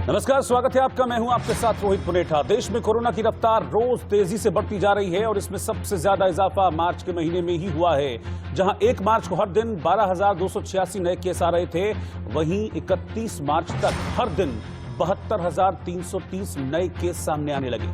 नमस्कार, स्वागत है आपका। मैं हूं आपके साथ रोहित पुनेठा। देश में कोरोना की रफ्तार रोज तेजी से बढ़ती जा रही है और इसमें सबसे ज्यादा इजाफा मार्च के महीने में ही हुआ है, जहां 1 मार्च को हर दिन 12,286 नए केस आ रहे थे, वहीं 31 मार्च तक हर दिन 72,330 नए केस सामने आने लगे।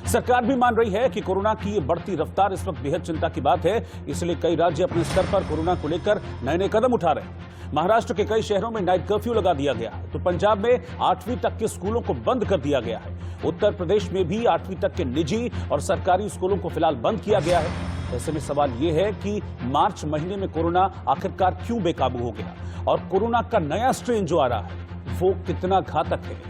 सरकार भी मान रही है कि कोरोना की ये बढ़ती रफ्तार इस वक्त बेहद चिंता की बात है, इसलिए कई राज्य अपने स्तर पर कोरोना को लेकर नए नए कदम उठा रहे हैं। महाराष्ट्र के कई शहरों में नाइट कर्फ्यू लगा दिया गया है, तो पंजाब में 8वीं तक के स्कूलों को बंद कर दिया गया है। उत्तर प्रदेश में भी 8वीं तक के निजी और सरकारी स्कूलों को फिलहाल बंद किया गया है। ऐसे में सवाल यह है कि मार्च महीने में कोरोना आखिरकार क्यों बेकाबू हो गया और कोरोना का नया स्ट्रेन जो आ रहा है वो कितना घातक है।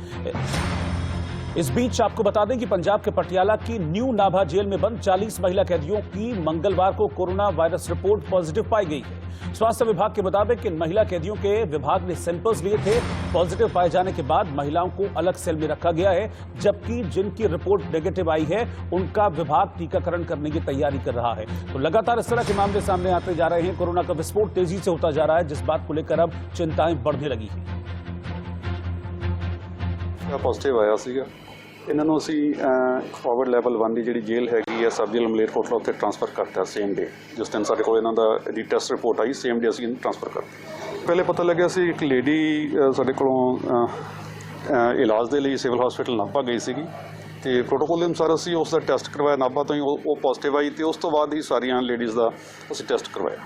इस बीच आपको बता दें कि पंजाब के पटियाला की न्यू नाभा जेल में बंद 40 महिला कैदियों की मंगलवार को कोरोना वायरस रिपोर्ट पॉजिटिव पाई गई है। स्वास्थ्य विभाग के मुताबिक इन महिला कैदियों के विभाग ने सैंपल्स लिए थे। पॉजिटिव पाए जाने के बाद महिलाओं को अलग सेल में रखा गया है, जबकि जिनकी रिपोर्ट नेगेटिव आई है उनका विभाग टीकाकरण करने की तैयारी कर रहा है। तो लगातार इस तरह के मामले सामने आते जा रहे हैं। कोरोना का विस्फोट तेजी से होता जा रहा है, जिस बात को लेकर अब चिंताएं बढ़ने लगी है। पॉजिटिव आया ਸੀਗਾ ਇਹਨਾਂ ਨੂੰ ਅਸੀਂ ਫਾਰਵਰਡ ਲੈਵਲ 1 ਦੀ ਜਿਹੜੀ ਜੇਲ੍ਹ ਹੈਗੀ ਹੈ ਸਬ ਜੇਲ੍ਹ ਮਲੇਰਕੋਟਲਾ ਉੱਥੇ ਟ੍ਰਾਂਸਫਰ ਕਰਤਾ ਸੇਮ ਡੇ। ਜਿਸ ਦਿਨ ਸਾਡੇ ਕੋਲ ਇਹਨਾਂ ਦਾ ਦੀ ਟੈਸਟ ਰਿਪੋਰਟ ਆਈ ਸੇਮ ਡੇ ਅਸੀਂ ਇਹਨੂੰ ਟ੍ਰਾਂਸਫਰ ਕਰਤਾ। ਪਹਿਲੇ ਪਤਾ ਲੱਗਿਆ ਸੀ ਇੱਕ ਲੇਡੀ ਸਾਡੇ ਕੋਲੋਂ ਇਲਾਜ ਦੇ ਲਈ ਸਿਵਲ ਹਸਪੀਟਲ ਨਾਭਾ ਗਈ ਸੀਗੀ ਤੇ ਪ੍ਰੋਟੋਕੋਲ ਦੇ ਅਨੁਸਾਰ ਅਸੀਂ ਉਸ ਦਾ ਟੈਸਟ ਕਰਵਾਇਆ ਨਾਭਾ ਤੋਂ ਹੀ ਉਹ ਪੋਜ਼ਿਟਿਵ ਆਈ ਤੇ ਉਸ ਤੋਂ ਬਾਅਦ ਹੀ ਸਾਰੀਆਂ ਲੇਡੀਜ਼ ਦਾ ਅਸੀਂ ਟੈਸਟ ਕਰਵਾਇਆ।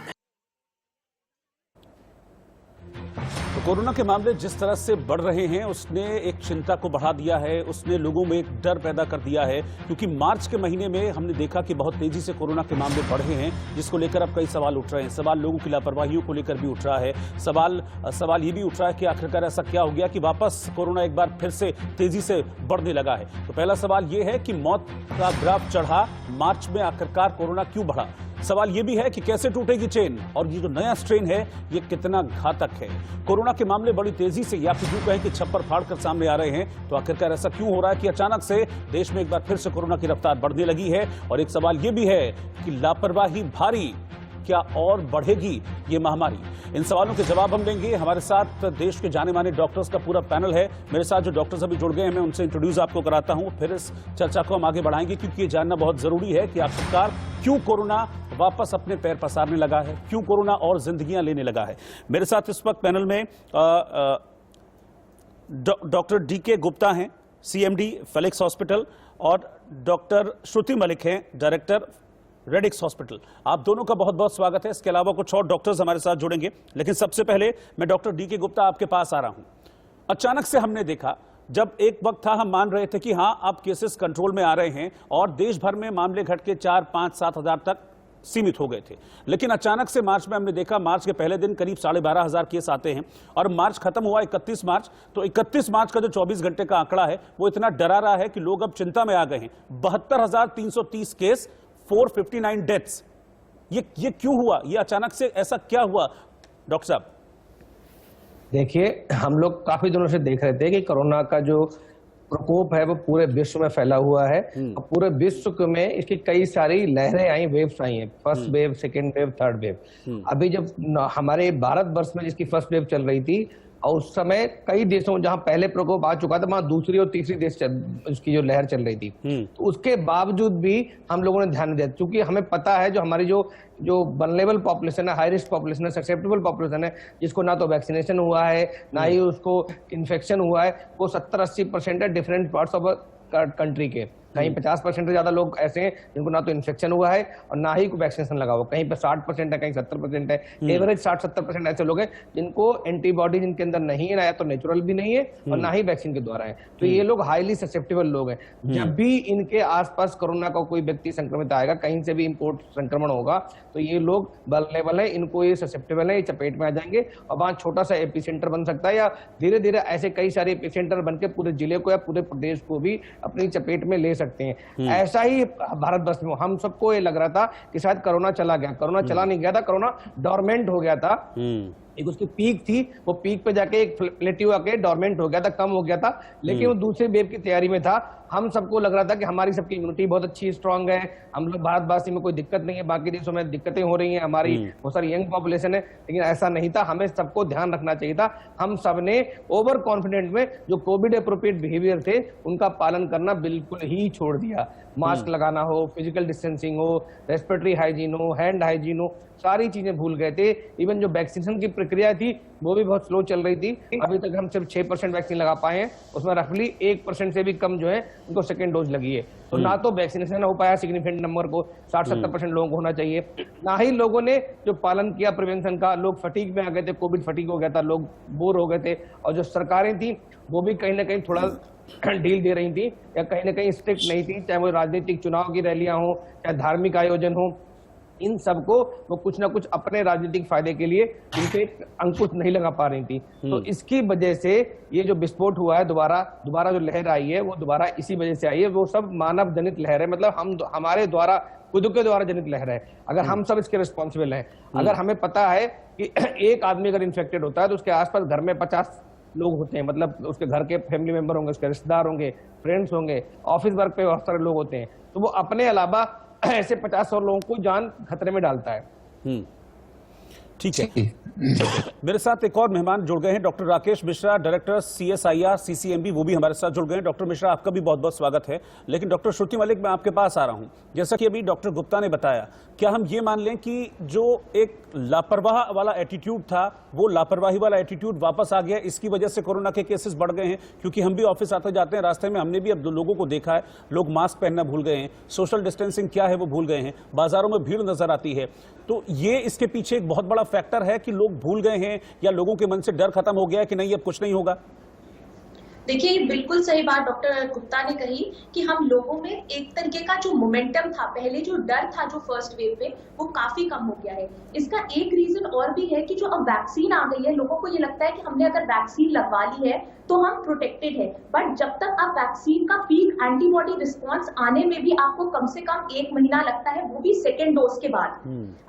तो कोरोना के मामले जिस तरह से बढ़ रहे हैं उसने एक चिंता को बढ़ा दिया है, उसने लोगों में एक डर पैदा कर दिया है, क्योंकि मार्च के महीने में हमने देखा कि बहुत तेजी से कोरोना के मामले बढ़े हैं, जिसको लेकर अब कई सवाल उठ रहे हैं। सवाल लोगों की लापरवाहियों को लेकर भी उठ रहा है। सवाल ये भी उठ रहा है कि आखिरकार ऐसा क्या हो गया कि वापस कोरोना एक बार फिर से तेजी से बढ़ने लगा है। तो पहला सवाल ये है कि मौत का ग्राफ चढ़ा, मार्च में आखिरकार कोरोना क्यों बढ़ा। सवाल यह भी है कि कैसे टूटेगी चेन और ये जो नया स्ट्रेन है ये कितना घातक है। कोरोना के मामले बड़ी तेजी से या फिर यूं कहें कि छप्पर फाड़कर सामने आ रहे हैं, तो आखिरकार ऐसा क्यों हो रहा है कि अचानक से देश में एक बार फिर से कोरोना की रफ्तार बढ़ने लगी है। और एक सवाल यह भी है कि लापरवाही भारी क्या और बढ़ेगी ये महामारी। इन सवालों के जवाब हम लेंगे। हमारे साथ देश के जाने माने डॉक्टर्स का पूरा पैनल है। मेरे साथ जो डॉक्टर्स अभी जुड़ गए हैं मैं उनसे इंट्रोड्यूस आपको कराता हूं, फिर इस चर्चा को हम आगे बढ़ाएंगे, क्योंकि ये जानना बहुत जरूरी है कि आखिरकार क्यों कोरोना वापस अपने पैर पसारने लगा है, क्यों कोरोना और जिंदगियां लेने लगा है। मेरे साथ इस वक्त पैनल में डॉक्टर डीके गुप्ता हैं, सीएमडी फेलिक्स हॉस्पिटल, और डॉक्टर श्रुति मलिक हैं, डायरेक्टर रेडिक्स हॉस्पिटल। आप दोनों का बहुत बहुत स्वागत है। इसके अलावा कुछ और डॉक्टर्स हमारे साथ जुड़ेंगे, लेकिन सबसे पहले मैं डॉक्टर डीके गुप्ता आपके पास आ रहा हूं। अचानक से हमने देखा, जब एक वक्त था हम मान रहे थे कि हां अब केसेस कंट्रोल में आ रहे हैं और देश भर में मामले घट के 4, 5, 7 हजार तक सीमित हो गए थे, लेकिन अचानक से मार्च में हमने देखा मार्च के पहले दिन करीब 12,500 केस आते हैं और मार्च खत्म हुआ 31 मार्च। तो 31 मार्च का जो 24 घंटे का आंकड़ा है वो इतना डरा रहा है कि लोग अब चिंता में आ गए हैं। 72,330 केस, 459 डेथ्स। ये क्यों हुआ? ये अचानक से ऐसा क्या हुआ डॉक्टर साहब? देखिए, हम लोग काफी दिनों से देख रहे थे कि कोरोना का जो प्रकोप है वो पूरे विश्व में फैला हुआ है और पूरे विश्व में इसकी कई सारी लहरें आई, वेव्स आई हैं। First wave, second wave, third wave. अभी जब हमारे भारतवर्ष में जिसकी फर्स्ट वेव चल रही थी और उस समय कई देशों जहां पहले प्रकोप आ चुका था वहां दूसरी और तीसरी देश उसकी जो लहर चल रही थी, तो उसके बावजूद भी हम लोगों ने ध्यान दिया, क्योंकि हमें पता है जो हमारी जो वल्नरेबल पॉपुलेशन है, हाई रिस्क पॉपुलेशन है, ससेप्टेबल पॉपुलेशन है, जिसको ना तो वैक्सीनेशन हुआ है ना ही उसको इन्फेक्शन हुआ है, वो 70-80% है डिफरेंट पार्ट्स ऑफ कंट्री के। कहीं 50% से ज्यादा लोग ऐसे हैं जिनको ना तो इन्फेक्शन हुआ है और ना ही वैक्सीनेशन लगा हुआ। कहीं पे 60% है, कहीं 70% है। एवरेज 60-70% ऐसे लोग हैं जिनको एंटीबॉडी जिनके अंदर नहीं है, ना तो नेचुरल भी नहीं है और ना ही वैक्सीन के द्वारा है। तो ये लोग हाईली ससेप्टेबल लोग हैं। जब भी इनके आसपास कोरोना का कोई व्यक्ति संक्रमित आएगा, कहीं से भी इम्पोर्ट संक्रमण होगा, तो ये लोग वल्नरेबल है, इनको ये ससेप्टेबल है, ये चपेट में आ जाएंगे और वहां छोटा सा एपिसेंटर बन सकता है या धीरे धीरे ऐसे कई सारे एपिसेंटर बनकर पूरे जिले को या पूरे प्रदेश को भी अपनी चपेट में ले सकते हैं। ऐसा ही भारतवर्ष में हम सबको ये लग रहा था कि शायद कोरोना चला गया। कोरोना चला नहीं गया था, कोरोना डोरमेंट हो गया था। एक उसकी पीक थी, वो पीक पे जाके एक प्लेट्यू आके डोरमेंट हो गया था, कम हो गया था, लेकिन वो दूसरे वेव की तैयारी में था। हम सबको लग रहा था कि हमारी सबकी इम्यूनिटी बहुत अच्छी स्ट्रांग है, हम लोग भारतवासी में कोई दिक्कत नहीं है, बाकी देशों में दिक्कतें हो रही हैं, हमारी बहुत सारी यंग पॉपुलेशन है, लेकिन ऐसा नहीं था। हमें सबको ध्यान रखना चाहिए था। हम सबने ओवर कॉन्फिडेंट में जो कोविड अप्रोप्रिएट बिहेवियर थे उनका पालन करना बिल्कुल ही छोड़ दिया। मास्क लगाना हो, फिजिकल डिस्टेंसिंग हो, रेस्पिरेटरी हाइजीन हो, हैंड हाइजीन हो, सारी चीजें भूल गए थे। इवन जो वैक्सीनेशन की प्रक्रिया थी वो भी बहुत स्लो चल रही थी। अभी तक हम सिर्फ 6% वैक्सीन लगा पाए हैं, उसमें रफली 1% से भी कम जो है उनको सेकेंड डोज लगी है। तो ना तो वैक्सीनेशन हो पाया सिग्निफिकेंट नंबर को, 60-70% लोगों को होना चाहिए, ना ही लोगों ने जो पालन किया प्रिवेंशन का। लोग फटीग में आ गए थे, कोविड फटीग हो गया था, लोग बोर हो गए थे। और जो सरकारें थी वो भी कहीं ना कहीं थोड़ा ढील दे रही थी या कहीं ना कहीं स्ट्रिक्ट नहीं थी, चाहे वो राजनीतिक चुनाव की रैलियां हो, चाहे धार्मिक आयोजन हो, इन सबको वो कुछ ना कुछ अपने राजनीतिक फायदे के लिए इनसे अंकुश नहीं लगा पा रही थी। तो इसकी वजह से ये जो विस्फोट हुआ है, दोबारा जो लहर आई है वो दोबारा इसी वजह से आई है। वो सब मानव जनित लहर है, मतलब हमारे द्वारा, खुद के द्वारा जनित लहर है। अगर हम सब इसके रिस्पॉन्सिबल हैं, अगर हमें पता है कि एक आदमी अगर इन्फेक्टेड होता है तो उसके आसपास घर में 50 लोग होते हैं, मतलब उसके घर के फैमिली मेंबर होंगे, उसके रिश्तेदार होंगे, फ्रेंड्स होंगे, ऑफिस वर्क पे बहुत सारे लोग होते हैं, तो वो अपने अलावा ऐसे 50 और लोगों को जान खतरे में डालता है। ठीक है। मेरे साथ एक और मेहमान जुड़ गए हैं, doctor Rakesh Mishra, director CSIR CCMB, वो भी हमारे साथ जुड़ गए हैं। डॉक्टर मिश्रा, आपका भी बहुत बहुत स्वागत है। लेकिन डॉक्टर श्रुति मलिक, मैं आपके पास आ रहा हूं। जैसा कि अभी डॉक्टर गुप्ता ने बताया, क्या हम ये मान लें कि जो एक लापरवाह वाला एटीट्यूड था, वो लापरवाही वाला एटीट्यूड वापस आ गया, इसकी वजह से कोरोना के केसेस बढ़ गए हैं? क्योंकि हम भी ऑफिस आते जाते हैं, रास्ते में हमने भी अब लोगों को देखा है, लोग मास्क पहनना भूल गए हैं, सोशल डिस्टेंसिंग क्या है वो भूल गए हैं, बाजारों में भीड़ नजर आती है। तो ये इसके पीछे एक बहुत बड़ा फैक्टर है कि लोग भूल गए हैं या लोगों के मन से डर खत्म हो गया है कि नहीं अब कुछ नहीं होगा? देखिए, बिल्कुल सही बात डॉक्टर गुप्ता ने कही कि हम लोगों में एक तरीके का जो मोमेंटम था, पहले जो डर था जो फर्स्ट वेव पे, वो काफी कम हो गया है। इसका एक रीजन और भी है कि जो अब वैक्सीन आ गई है, लोगों को ये लगता है कि हमने अगर वैक्सीन लगवा ली है तो हम प्रोटेक्टेड है। बट जब तक आप वैक्सीन का पीक एंटीबॉडी रिस्पॉन्स आने में भी आपको कम से कम 1 महीना लगता है, वो भी सेकेंड डोज के बाद।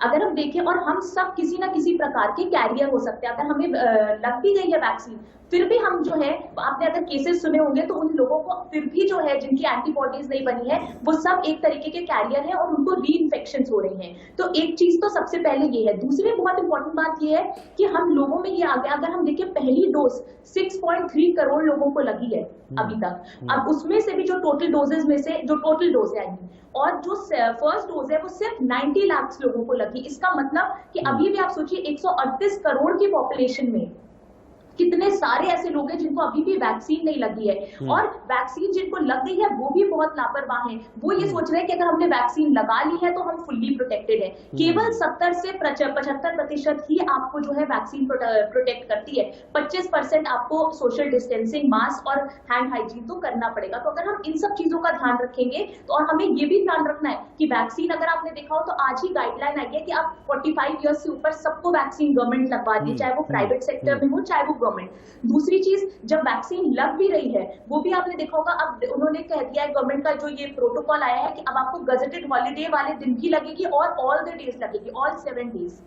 अगर हम देखें, और हम सब किसी ना किसी प्रकार के कैरियर हो सकते हैं, अगर हमें लग भी गई है वैक्सीन, फिर भी हम जो है, आपने अगर केसेस सुने होंगे तो उन लोगों को फिर भी जो है जिनकी एंटीबॉडीज नहीं बनी है, वो सब एक तरीके के कैरियर है और उनको री इन्फेक्शन हो रही हैं। तो एक चीज तो सबसे पहले ये है। दूसरी बहुत इंपॉर्टेंट बात ये है कि हम लोगों में ये आ गया, अगर हम देखें पहली डोज 6.3 करोड़ लोगों को लगी है अभी तक। अब उसमें से भी जो टोटल डोजेज में से जो टोटल डोज है और जो फर्स्ट डोज है वो सिर्फ 90 लाख लोगों को लगी। इसका मतलब कि अभी भी आप सोचिए 138 करोड़ की पॉपुलेशन में कितने सारे ऐसे लोग हैं जिनको अभी भी वैक्सीन नहीं लगी है, और वैक्सीन जिनको लग गई है वो भी बहुत लापरवाह हैं। वो ये सोच रहे हैं कि अगर हमने वैक्सीन लगा ली है तो हम फुल्ली प्रोटेक्टेड है। केवल 70 से 75% ही आपको जो है वैक्सीन प्रोटेक्ट करती है। 25% आपको सोशल डिस्टेंसिंग, मास्क और हैंड हाइजीन तो करना पड़ेगा। तो अगर हम इन सब चीजों का ध्यान रखेंगे तो, और हमें ये भी ध्यान रखना है कि वैक्सीन, अगर आपने देखा हो तो आज ही गाइडलाइन आई है कि आप 45 ईयर्स से ऊपर सबको वैक्सीन गवर्नमेंट लगवा दी, चाहे वो प्राइवेट सेक्टर में हो चाहे वो गवर्नमेंट। दूसरी चीज, जब वैक्सीन लग भी रही है, वो भी आपने देखा होगा, अब उन्होंने कह दिया है, गवर्नमेंट का जो ये प्रोटोकॉल आया है कि अब आपको गजेटेड हॉलीडे वाले दिन भी लगेगी और ऑल द डेज लगेगी, ऑल 7 डेज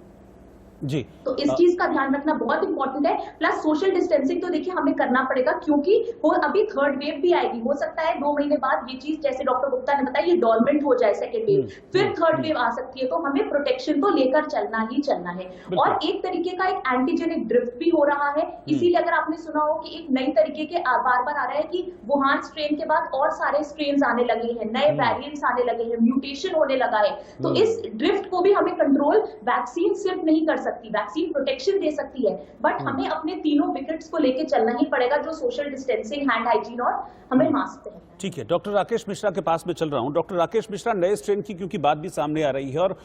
जी। तो इस चीज का ध्यान रखना बहुत इंपॉर्टेंट है। प्लस सोशल डिस्टेंसिंग तो देखिए हमें करना पड़ेगा, क्योंकि वो अभी थर्ड वेव भी आएगी। हो सकता है 2 महीने बाद ये चीज, जैसे डॉक्टर गुप्ता ने बताया, ये डोरमेंट हो जाए सेकेंड वेव, फिर थर्ड वेव आ सकती है। तो हमें प्रोटेक्शन तो लेकर चलना ही चलना है। और एक तरीके का एक एंटीजेनिक ड्रिफ्ट भी हो रहा है। इसीलिए अगर आपने सुना हो कि एक नई तरीके के बार बार आ रहा है कि वुहान स्ट्रेन के बाद और सारे स्ट्रेन आने लगे हैं, नए वेरिएंट्स आने लगे हैं, म्यूटेशन होने लगा है। तो इस ड्रिफ्ट को भी हमें कंट्रोल वैक्सीन सिर्फ नहीं कर सकती, वैक्सीन प्रोटेक्शन दे सकती है, बट हमें अपने तीनों विकेट्स को लेके चलना ही पड़ेगा, जो सोशल डिस्टेंसिंग, हैंड हाइजीन और हमें मास्क पहनना। ठीक है, डॉक्टर राकेश मिश्रा के पास में चल रहा हूं। डॉक्टर राकेश मिश्रा, नए स्ट्रेन की क्योंकि बात भी सामने आ रही है और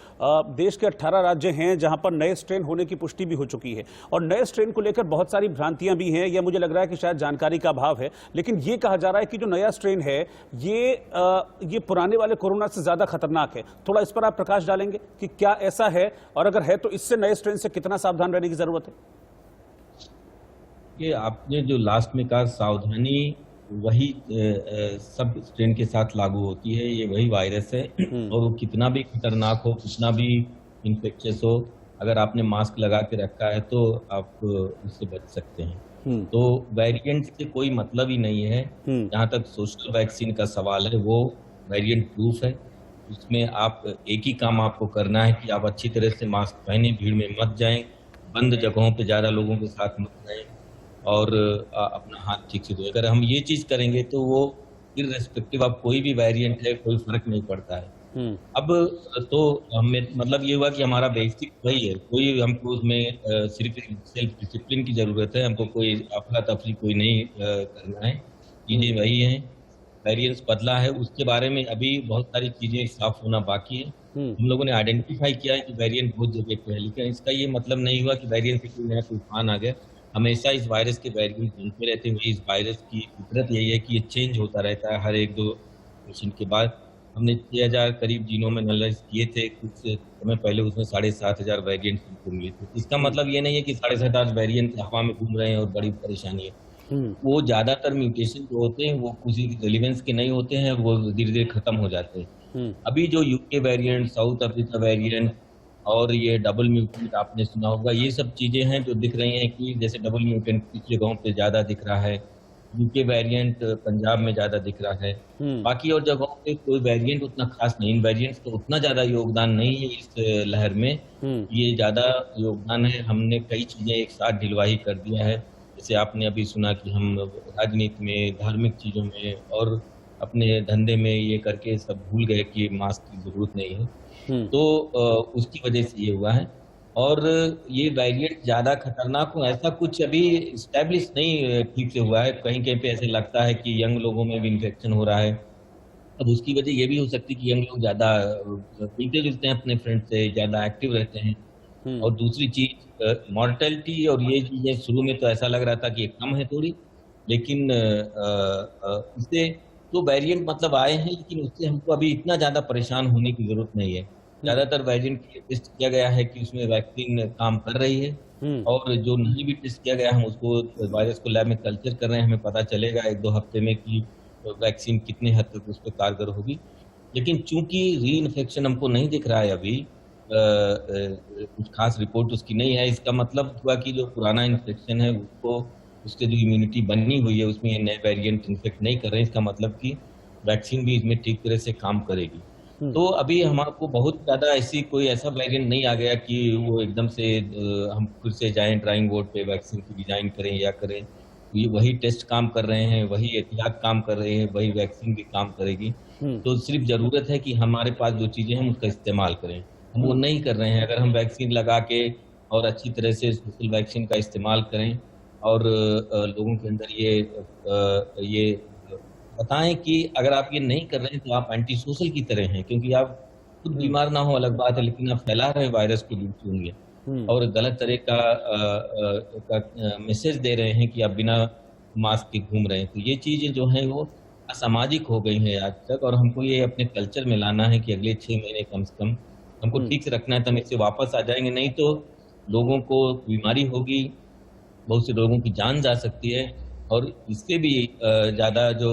देश के 18 राज्य हैं जहां पर नए स्ट्रेन होने की पुष्टि भी हो चुकी है, और नए स्ट्रेन को लेकर बहुत सारी भ्रांतियां भी हैं, या मुझे लग रहा है कि शायद जानकारी का अभाव है। लेकिन ये कहा जा रहा है कि जो नया स्ट्रेन है ये पुराने वाले कोरोना से ज्यादा खतरनाक है। थोड़ा इस पर आप प्रकाश डालेंगे कि क्या ऐसा है, और अगर है तो इससे नए स्ट्रेन से कितना सावधान रहने की जरूरत है? ये आपने जो लास्ट में कहा, सावधानी वही सब स्ट्रेन के साथ लागू होती है। ये वही वायरस है और वो कितना भी खतरनाक हो, कितना भी इन्फेक्शियस हो, अगर आपने मास्क लगा के रखा है तो आप उससे बच सकते हैं। तो वेरिएंट से कोई मतलब ही नहीं है। जहाँ तक सोशल वैक्सीन का सवाल है वो वेरिएंट प्रूफ है। उसमें आप एक ही काम आपको करना है कि आप अच्छी तरह से मास्क पहने, भीड़ में मत जाएं, बंद जगहों पे ज़्यादा लोगों के साथ मत जाएं और अपना हाथ ठीक से धोएं। अगर हम ये चीज़ करेंगे तो वो इररेस्पेक्टिव अब कोई भी वेरिएंट है कोई फर्क नहीं पड़ता है। अब तो हमें मतलब ये हुआ कि हमारा बेसिक वही है, कोई हमको उसमें सिर्फ सेल्फ डिसिप्लिन की जरूरत है, हमको कोई अफरा तफरी कोई नहीं करना है, चीजें वही हैं। वेरिएंस बदला है उसके बारे में अभी बहुत सारी चीजें साफ होना बाकी है। हम लोगों ने आइडेंटिफाई किया है कि वेरिएंट बहुत जगह पे है, लेकिन इसका ये मतलब नहीं हुआ कि वेरिएंट से कोई नया तूफान आ गया। हमेशा इस वायरस के वेरिएंट बनते रहते हैं। इस वायरस की फितरत यही है कि ये चेंज होता रहता है हर 1-2 मिशन के बाद। हमने 6000 करीब जीनोम एनालाइज किए थे कुछ समय पहले, उसमें 7500 वेरिएंट हमको मिले थे। इसका मतलब ये नहीं है कि 7500 वेरिएंट हवा में घूम रहे हैं और बड़ी परेशानी है। वो ज्यादातर म्यूटेशन जो होते हैं वो किसी रिलेवेंस के नहीं होते हैं, वो धीरे धीरे खत्म हो जाते हैं। अभी जो UK variant, south Africa variant और ये डबल म्यूटेंट आपने सुना होगा, ये सब चीजें हैं जो दिख रही हैं कि जैसे डबल म्यूटेंट कुछ जगहों पे ज्यादा दिख रहा है, यूके वेरिएंट पंजाब में ज्यादा दिख रहा है, बाकी और जगहों पे कोई वेरिएंट उतना खास नहीं। इन वेरिएंट्स का उतना ज्यादा योगदान नहीं है इस लहर में, ये ज्यादा योगदान है हमने कई चीजें एक साथ ढिलवाही कर दिया है। जैसे आपने अभी सुना कि हम राजनीति में, धार्मिक चीजों में और अपने धंधे में ये करके सब भूल गए कि मास्क की जरूरत नहीं है, तो उसकी वजह से ये हुआ है। और ये वेरिएंट ज्यादा खतरनाक हो ऐसा कुछ अभी स्टैब्लिश नहीं ठीक से हुआ है। कहीं कहीं पे ऐसे लगता है कि यंग लोगों में भी इन्फेक्शन हो रहा है। अब उसकी वजह ये भी हो सकती है कि यंग लोग ज्यादा मिलते जुलते हैं अपने फ्रेंड से, ज्यादा एक्टिव रहते हैं। और दूसरी चीज मॉर्टेलिटी और ये चीजें शुरू में तो ऐसा लग रहा था कि ये कम है थोड़ी, लेकिन इससे तो वेरिएंट मतलब आए हैं, लेकिन उससे हमको अभी इतना ज्यादा परेशान होने की जरूरत नहीं है। ज्यादातर वेरिएंट टेस्ट किया गया है कि उसमें वैक्सीन काम कर रही है, और जो नहीं भी टेस्ट किया गया हम उसको वायरस को लैब में कल्चर कर रहे हैं। हमें पता चलेगा 1-2 हफ्ते में कि वैक्सीन कितने हद तक उस पर कारगर होगी। लेकिन चूंकि री इन्फेक्शन हमको नहीं दिख रहा है अभी, कुछ खास रिपोर्ट उसकी नहीं है, इसका मतलब हुआ कि जो पुराना इन्फेक्शन है उसको, उससे जो इम्यूनिटी बननी हुई है उसमें ये नए वेरिएंट इन्फेक्ट नहीं कर रहे हैं। इसका मतलब कि वैक्सीन भी इसमें ठीक तरह से काम करेगी। तो अभी हमको बहुत ज्यादा ऐसी कोई ऐसा वेरिएंट नहीं आ गया कि वो एकदम से हम फिर से जाएं ड्राइंग बोर्ड पे वैक्सीन की डिजाइन करें या करें। ये वही टेस्ट काम कर रहे हैं, वही एहतियात काम कर रहे हैं, वही वैक्सीन भी काम करेगी। तो सिर्फ जरूरत है कि हमारे पास जो चीजें हैं उसका इस्तेमाल करें। हम वो नहीं कर रहे हैं। अगर हम वैक्सीन लगा के और अच्छी तरह से सोशल वैक्सीन का इस्तेमाल करें और लोगों के अंदर ये बताएं कि अगर आप ये नहीं कर रहे हैं तो आप एंटी सोशल की तरह हैं, क्योंकि आप खुद बीमार ना हो अलग बात है, लेकिन आप फैला रहे हैं वायरस को दूसरों में और गलत तरह का मैसेज दे रहे हैं कि आप बिना मास्क के घूम रहे हैं। तो ये चीजें जो हैं वो असामाजिक हो गई हैं आज तक, और हमको ये अपने कल्चर में लाना है कि अगले 6 महीने कम से कम हमको ठीक से रखना है, तो हम इससे वापस आ जाएंगे। नहीं तो लोगों को बीमारी होगी, बहुत से लोगों की जान जा सकती है, और इससे भी ज्यादा जो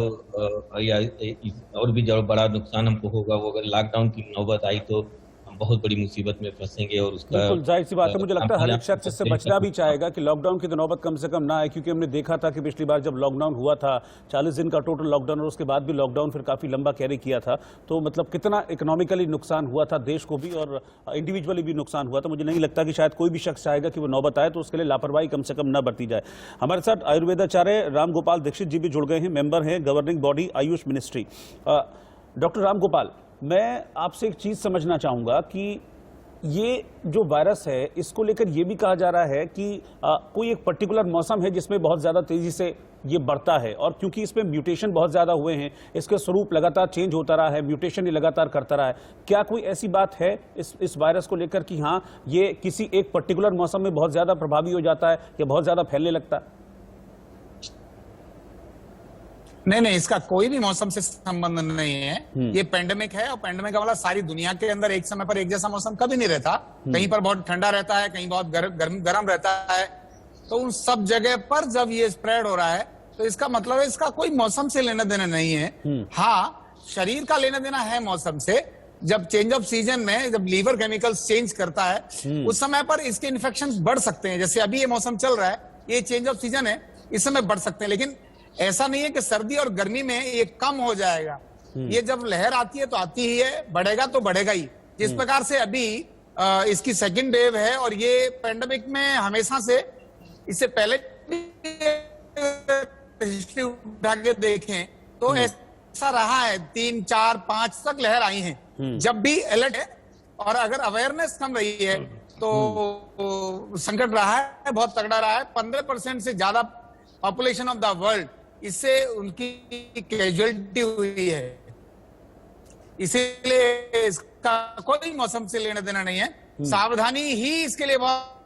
और भी जो बड़ा नुकसान हमको होगा वो अगर लॉकडाउन की नौबत आई तो हम बहुत बड़ी मुसीबत में फंसेंगे। और उसका बिल्कुल जाहिर सी बात है, मुझे लगता है हर एक शख्स इससे बचना भी चाहेगा कि लॉकडाउन की तो नौबत कम से कम ना आए, क्योंकि हमने देखा था कि पिछली बार जब लॉकडाउन हुआ था 40 दिन का टोटल लॉकडाउन, और उसके बाद भी लॉकडाउन फिर काफी लंबा कैरी किया था, तो मतलब कितना इकोनॉमिकली नुकसान हुआ था देश को भी और इंडिविजुअली भी नुकसान हुआ था। मुझे नहीं लगता कि शायद कोई भी शख्स चाहेगा कि वो नौबत आए, तो उसके लिए लापरवाही कम से कम न बरती जाए। हमारे साथ आयुर्वेदाचार्य राम गोपाल दीक्षित जी भी जुड़ गए हैं, मेंबर हैं governing body Ayush ministry. Doctor Ram Gopal, मैं आपसे एक चीज समझना चाहूंगा कि ये जो वायरस है इसको लेकर ये भी कहा जा रहा है कि कोई एक पर्टिकुलर मौसम है जिसमें बहुत ज़्यादा तेज़ी से ये बढ़ता है, और क्योंकि इसमें म्यूटेशन बहुत ज़्यादा हुए हैं, इसके स्वरूप लगातार चेंज होता रहा है, म्यूटेशन ये लगातार करता रहा है। क्या कोई ऐसी बात है इस वायरस को लेकर कि हाँ ये किसी एक पर्टिकुलर मौसम में बहुत ज़्यादा प्रभावी हो जाता है या बहुत ज़्यादा फैलने लगता है? नहीं, इसका कोई भी मौसम से संबंध नहीं है। ये पेंडेमिक है, और पेंडेमिक का मतलब सारी दुनिया के अंदर एक समय पर एक जैसा मौसम कभी नहीं रहता। कहीं पर बहुत ठंडा रहता है, कहीं बहुत गर्म रहता है। तो उन सब जगह पर जब ये स्प्रेड हो रहा है तो इसका मतलब है इसका कोई मौसम से लेना देना नहीं है। हाँ, शरीर का लेना देना है मौसम से, जब चेंज ऑफ सीजन में जब लीवर केमिकल्स चेंज करता है उस समय पर इसके इन्फेक्शन बढ़ सकते हैं। जैसे अभी ये मौसम चल रहा है, ये चेंज ऑफ सीजन है, इस समय बढ़ सकते हैं, लेकिन ऐसा नहीं है कि सर्दी और गर्मी में ये कम हो जाएगा। ये जब लहर आती है तो आती ही है, बढ़ेगा तो बढ़ेगा ही। जिस प्रकार से अभी इसकी सेकंड वेव है और ये पैंडेमिक में हमेशा से, इससे पहले हिस्ट्री उठा के देखें तो ऐसा रहा है, 3, 4, 5 तक लहर आई हैं। जब भी अलर्ट है और अगर अवेयरनेस कम रही है तो संकट रहा है, बहुत तगड़ा रहा है। 15% से ज्यादा पॉपुलेशन ऑफ द वर्ल्ड इससे उनकी कैजुअलिटी हुई है। इसीलिए इसका कोई मौसम से लेना देना नहीं है, सावधानी ही इसके लिए बहुत।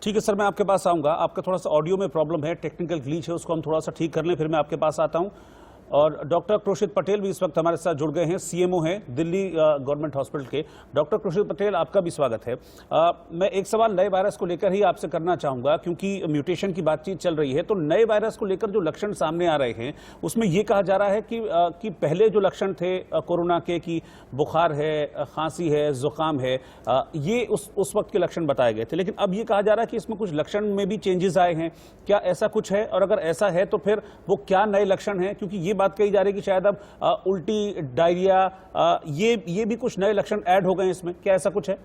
ठीक है सर, मैं आपके पास आऊंगा। आपका थोड़ा सा ऑडियो में प्रॉब्लम है, टेक्निकल ग्लिच है, उसको हम थोड़ा सा ठीक कर लें, फिर मैं आपके पास आता हूं। और डॉक्टर क्रोशित पटेल भी इस वक्त हमारे साथ जुड़ गए हैं, सीएमओ हैं दिल्ली गवर्नमेंट हॉस्पिटल के। डॉक्टर क्रोशित पटेल, आपका भी स्वागत है। मैं एक सवाल नए वायरस को लेकर ही आपसे करना चाहूंगा, क्योंकि म्यूटेशन की बातचीत चल रही है। तो नए वायरस को लेकर जो लक्षण सामने आ रहे हैं उसमें ये कहा जा रहा है कि पहले जो लक्षण थे कोरोना के, कि बुखार है, खांसी है, जुकाम है, ये उस वक्त के लक्षण बताए गए थे। लेकिन अब ये कहा जा रहा है कि इसमें कुछ लक्षण में भी चेंजेस आए हैं। क्या ऐसा कुछ है? और अगर ऐसा है तो फिर वो क्या नए लक्षण हैं? क्योंकि ये बात कही जा रही है कि शायद अब उल्टी, डायरिया, ये भी कुछ नए लक्षण ऐड हो गए हैं इसमें। क्या ऐसा कुछ है?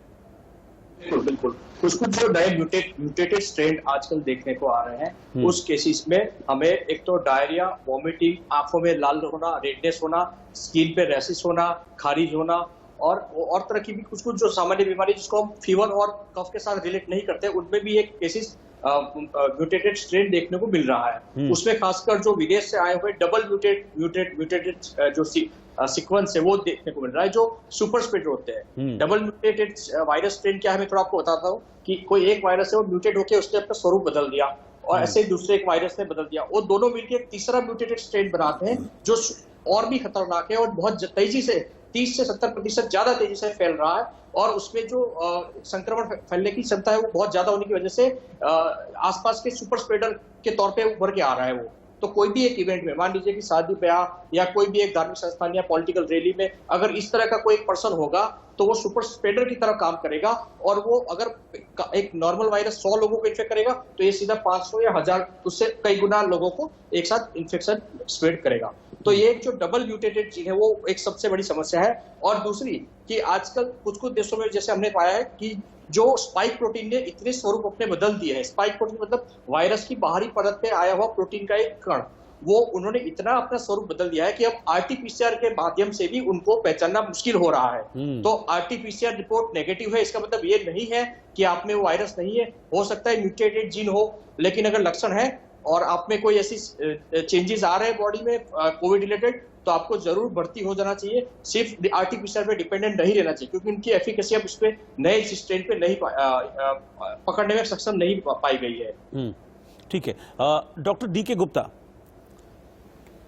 बिल्कुल बिल्कुल, कुछ जो नए म्यूटेटेड स्ट्रेन आजकल देखने को आ रहे हैं, उस केसेस में हमें एक तो डायरिया, वॉमिटिंग, आंखों में लाल होना, रेडनेस होना, स्किन पे रैशेस होना, खारिज होना और तरह की भी कुछ जो सामान्य बीमारी जिसको हम फीवर और कफ के साथ रिलेट नहीं करते, उनमें भी एक केसेस म्यूटेटेड स्ट्रेन देखने को मिल रहा है। उसमें खासकर जो विदेश से आए हुए डबल म्यूटेटेड जो सीक्वेंस है वो देखने को मिल रहा है, जो सुपर स्प्रेडर होते हैं। डबल म्यूटेटेड वायरस स्ट्रेन क्या है, मैं थोड़ा आपको बताता हूँ कि कोई एक वायरस है वो म्यूटेट होकर उसने अपना स्वरूप बदल दिया और ऐसे ही दूसरे एक वायरस ने बदल दिया, वो दोनों मिलकर एक तीसरा म्यूटेटेड स्ट्रेन बनाते हैं जो और भी खतरनाक है और बहुत तेजी से 30 से 70% ज्यादा तेजी से फैल रहा है। और उसमें जो संक्रमण फैलने की क्षमता है वो बहुत ज्यादा होने की वजह से आसपास के सुपर स्प्रेडर के तौर पे उभर के आ रहा है वो। तो कोई भी एक इवेंट में, मान लीजिए कि शादी ब्याह या कोई भी एक धार्मिक संस्थान या पॉलिटिकल रैली में अगर इस तरह का कोई एक पर्सन होगा तो वो सुपर स्प्रेडर की तरह काम करेगा। और वो अगर एक नॉर्मल वायरस 100 लोगों को इन्फेक्ट करेगा तो ये सीधा 500 या 1000 उससे कई गुना लोगों को एक साथ इन्फेक्शन स्प्रेड करेगा। तो ये जो डबल म्यूटेटेड चीज है वो एक सबसे बड़ी समस्या है। और दूसरी कि आजकल कुछ देशों में जैसे हमने पाया है कि जो स्पाइक प्रोटीन ने इतने स्वरूप अपने बदल दिए हैं, स्पाइक प्रोटीन मतलब वायरस की बाहरी परत पे आया हुआ प्रोटीन का एक कण, वो उन्होंने इतना अपना स्वरूप बदल दिया है कि अब आरटीपीसीआर के माध्यम से भी उनको पहचानना मुश्किल हो रहा है। तो आरटीपीसीआर रिपोर्ट नेगेटिव है, इसका मतलब ये नहीं है कि आप में वो वायरस नहीं है। हो सकता है म्यूटेटेड जीन हो, लेकिन अगर लक्षण है और आप में कोई ऐसी चेंजेस आ रहे हैं बॉडी में कोविड रिलेटेड, तो आपको जरूर भर्ती हो जाना चाहिए। सिर्फ आरटीपीसीआर पे डिपेंडेंट नहीं रहना चाहिए, क्योंकि उनकी एफिकेसी अब उस पे नए स्ट्रेन पे नहीं पकड़ने में सक्षम नहीं पाई गई है। ठीक है। Doctor DK. गुप्ता,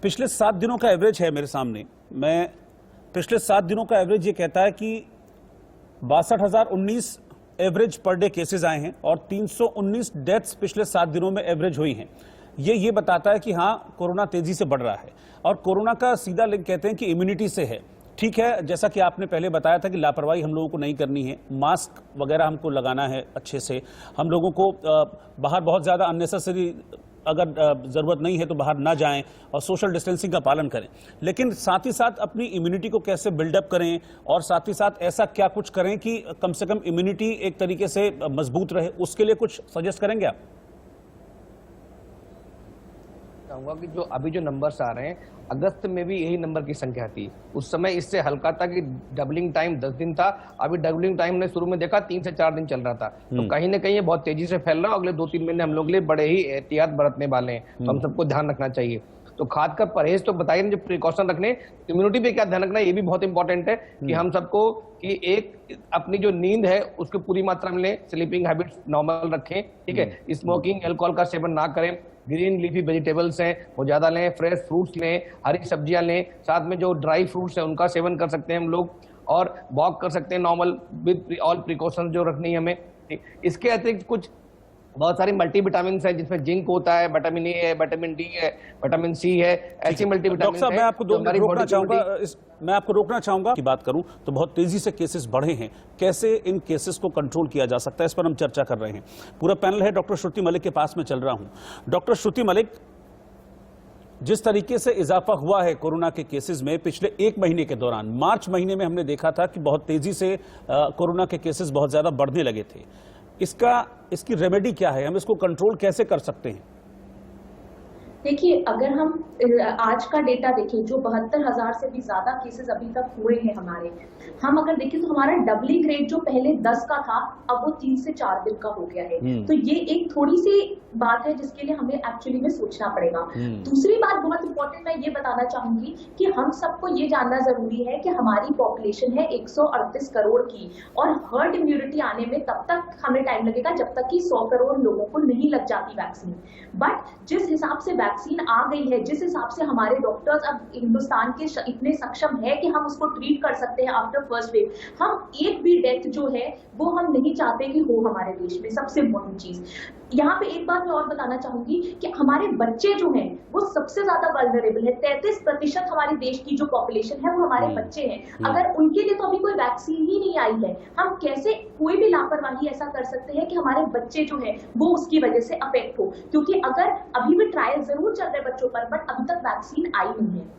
पिछले 7 दिनों का एवरेज है मेरे सामने। मैं पिछले 7 दिनों का एवरेज ये कहता है कि 62,019 एवरेज पर डे केसेस आए हैं और 319 डेथ्स पिछले 7 दिनों में एवरेज हुई हैं। ये बताता है कि हाँ, कोरोना तेजी से बढ़ रहा है। और कोरोना का सीधा लिंक कहते हैं कि इम्यूनिटी से है। ठीक है, जैसा कि आपने पहले बताया था कि लापरवाही हम लोगों को नहीं करनी है, मास्क वगैरह हमको लगाना है अच्छे से, हम लोगों को बाहर बहुत ज़्यादा अननेसेसरी अगर ज़रूरत नहीं है तो बाहर ना जाएं और सोशल डिस्टेंसिंग का पालन करें। लेकिन साथ ही साथ अपनी इम्यूनिटी को कैसे बिल्डअप करें और साथ ही साथ ऐसा क्या कुछ करें कि कम से कम इम्यूनिटी एक तरीके से मजबूत रहे, उसके लिए कुछ सजेस्ट करेंगे आप? चाहूंगा कि जो अभी जो नंबर्स आ रहे हैं, अगस्त में भी यही नंबर की संख्या थी। उस समय इससे हल्का था कि डबलिंग टाइम 10 दिन था। अभी डबलिंग टाइम ने शुरू में देखा 3 से 4 दिन चल रहा था। तो कहीं ना कहीं ये बहुत तेजी से फैल रहा है। अगले 2-3 महीने हम लोग के लिए बड़े ही एहतियात बरतने वाले हैं, तो हम सबको ध्यान रखना चाहिए। तो खाद का परहेज तो बताइए, जो प्रिकॉशन रखने, इम्यूनिटी पे क्या ध्यान रखना है ये भी बहुत इंपॉर्टेंट है कि हम सबको कि एक अपनी जो नींद है उसको पूरी मात्रा में लें, स्लीपिंग हैबिट्स नॉर्मल रखें, ठीक है, स्मोकिंग, अल्कोहल का सेवन ना करें, ग्रीन लीफी वेजिटेबल्स हैं वो ज्यादा लें, फ्रेश फ्रूट्स लें, हरी सब्जियां लें, साथ में जो ड्राई फ्रूट्स हैं उनका सेवन कर सकते हैं हम लोग, और वॉक कर सकते हैं नॉर्मल विद ऑल प्रिकॉशन जो रखनी है हमें। इसके अतिरिक्त कुछ बहुत सारी मल्टीविटामिन है जिसमें जिंक होता है, विटामिन ए है, विटामिन डी है, विटामिन सी है, ऐसी मल्टीविटामिन। डॉक्टर साहब, मैं आपको 2 मिनट रोकना चाहूंगा, मैं आपको रोकना चाहूंगा की बात करूं तो बहुत तेजी से केसेस बढ़े हैं, कैसे इन केसेस को कंट्रोल किया जा सकता है, इस पर हम चर्चा कर रहे हैं। पूरा पैनल है, डॉक्टर श्रुति मलिक के पास में चल रहा हूं। डॉक्टर श्रुति मलिक, जिस तरीके से इजाफा हुआ है कोरोना के केसेस में पिछले 1 महीने के दौरान, मार्च महीने में हमने देखा था कि बहुत तेजी से कोरोना के केसेस बहुत ज्यादा बढ़ने लगे थे। इसकी रेमेडी क्या है, हम इसको कंट्रोल कैसे कर सकते हैं? देखिए, अगर हम आज का डेटा देखें, जो 72,000 से भी ज्यादा केसेस अभी तक हुए हैं हमारे, हम अगर देखें तो हमारा डबलिंग रेट जो पहले 10 का था, अब वो 3 से 4 दिन का हो गया है। तो ये एक थोड़ी सी बात है जिसके लिए हमें एक्चुअली में सोचना पड़ेगा। दूसरी बात बहुत इंपॉर्टेंट मैं ये बताना चाहूंगी कि हम सबको ये जानना जरूरी है कि हमारी पॉपुलेशन है 138 करोड़ की, और हर्ड इम्यूनिटी आने में तब तक हमें टाइम लगेगा जब तक कि 100 करोड़ लोगों को नहीं लग जाती वैक्सीन। बट जिस हिसाब से वैक्सीन आ गई है, जिस हिसाब से हमारे डॉक्टर्स अब हिंदुस्तान के इतने सक्षम है कि हम उसको ट्रीट कर सकते हैं आफ्टर फर्स्ट वेव, हम एक भी डेथ जो है वो हम नहीं चाहते कि हो हमारे देश में। सबसे इम्पोर्टेंट चीज यहाँ पे एक बात मैं और बताना चाहूंगी कि हमारे बच्चे जो हैं वो सबसे ज्यादा वल्नरेबल है। 33% हमारे देश की जो पॉपुलेशन है वो हमारे बच्चे हैं। अगर उनके लिए तो अभी कोई वैक्सीन ही नहीं आई है, हम कैसे कोई भी लापरवाही ऐसा कर सकते हैं कि हमारे बच्चे जो है वो उसकी वजह से अफेक्ट हो? क्योंकि अगर अभी भी ट्रायल जरूर चल रहे बच्चों पर, बट अभी तक वैक्सीन आई नहीं है।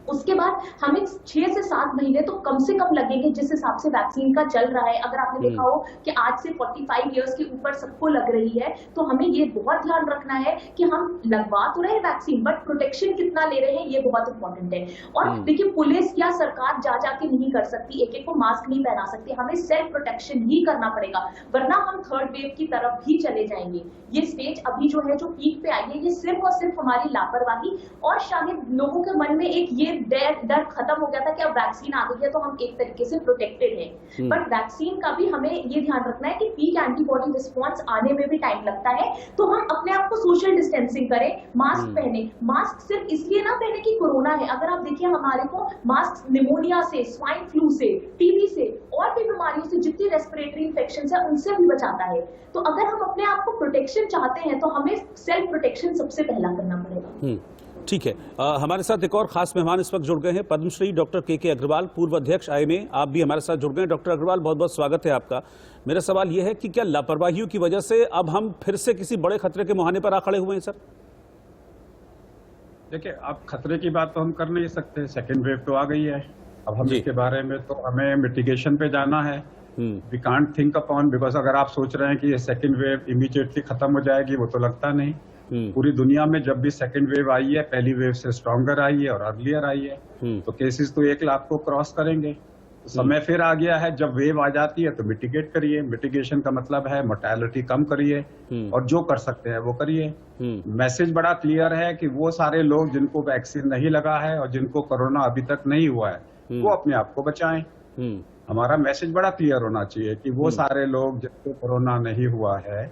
उसके बाद हमें 6 से 7 महीने तो कम से कम लगेंगे जिस हिसाब से वैक्सीन का चल रहा है। अगर आपने देखा हो कि आज से 45 इयर्स के ऊपर सबको लग रही है, तो हमें ये बहुत ध्यान रखना है कि हम लगवा तो रहे वैक्सीन, बट प्रोटेक्शन कितना ले रहे हैं ये बहुत इंपॉर्टेंट है। और देखिए, पुलिस या सरकार जा जाके नहीं कर सकती, एक एक को मास्क नहीं पहना सकती, हमें सेल्फ प्रोटेक्शन ही करना पड़ेगा, वरना हम थर्ड वेव की तरफ ही चले जाएंगे। ये स्टेज अभी जो है जो पीक पे आई है, ये सिर्फ और सिर्फ हमारी लापरवाही और शायद लोगों के मन में एक ये डर खत्म हो गया था कि अब वैक्सीन आ गई है तो हम एक तरीके से प्रोटेक्टेड हैं। बट वैक्सीन का भी हमें ये ध्यान रखना है कि पीक एंटीबॉडी रिस्पॉन्स आने में भी टाइम लगता है, तो हम अपने आप को सोशल डिस्टेंसिंग करें, मास्क पहने। मास्क सिर्फ इसलिए ना पहने कि कोरोना है, अगर आप देखिए हमारे को मास्क निमोनिया से, स्वाइन फ्लू से, टीबी से और भी बीमारियों से, जितनी रेस्पिरेटरी इन्फेक्शन है उनसे भी बचाता है। तो अगर हम अपने आप को प्रोटेक्शन चाहते हैं तो हमें सेल्फ प्रोटेक्शन सबसे पहला करना पड़ेगा। ठीक है, हमारे साथ एक और खास मेहमान इस वक्त जुड़ गए हैं, पद्मश्री डॉक्टर के अग्रवाल, पूर्व अध्यक्ष IMA। आप भी हमारे साथ जुड़ गए हैं। डॉक्टर अग्रवाल, बहुत बहुत स्वागत है आपका। मेरा सवाल यह है कि क्या लापरवाहियों की वजह से अब हम फिर से किसी बड़े खतरे के मुहाने पर आ खड़े हुए हैं सर? देखिए, अब खतरे की बात तो हम कर नहीं सकते, सेकेंड वेव तो आ गई है। अब हम इसके बारे में तो हमें मिटिगेशन पे जाना है। We can't think upon, because अगर आप सोच रहे हैं कि ये सेकेंड वेव इमीडिएटली खत्म हो जाएगी, वो तो लगता नहीं। पूरी दुनिया में जब भी सेकेंड वेव आई है, पहली वेव से स्ट्रॉन्गर आई है और अर्लियर आई है, तो केसेस तो 1 लाख को क्रॉस करेंगे। तो समय फिर आ गया है, जब वेव आ जाती है तो मिटिगेट करिए। मिटिगेशन का मतलब है मोर्टेलिटी कम करिए और जो कर सकते हैं वो करिए। मैसेज बड़ा क्लियर है कि वो सारे लोग जिनको वैक्सीन नहीं लगा है और जिनको कोरोना अभी तक नहीं हुआ है, वो अपने आप को बचाएं। हमारा मैसेज बड़ा क्लियर होना चाहिए कि वो सारे लोग जिनको कोरोना नहीं हुआ है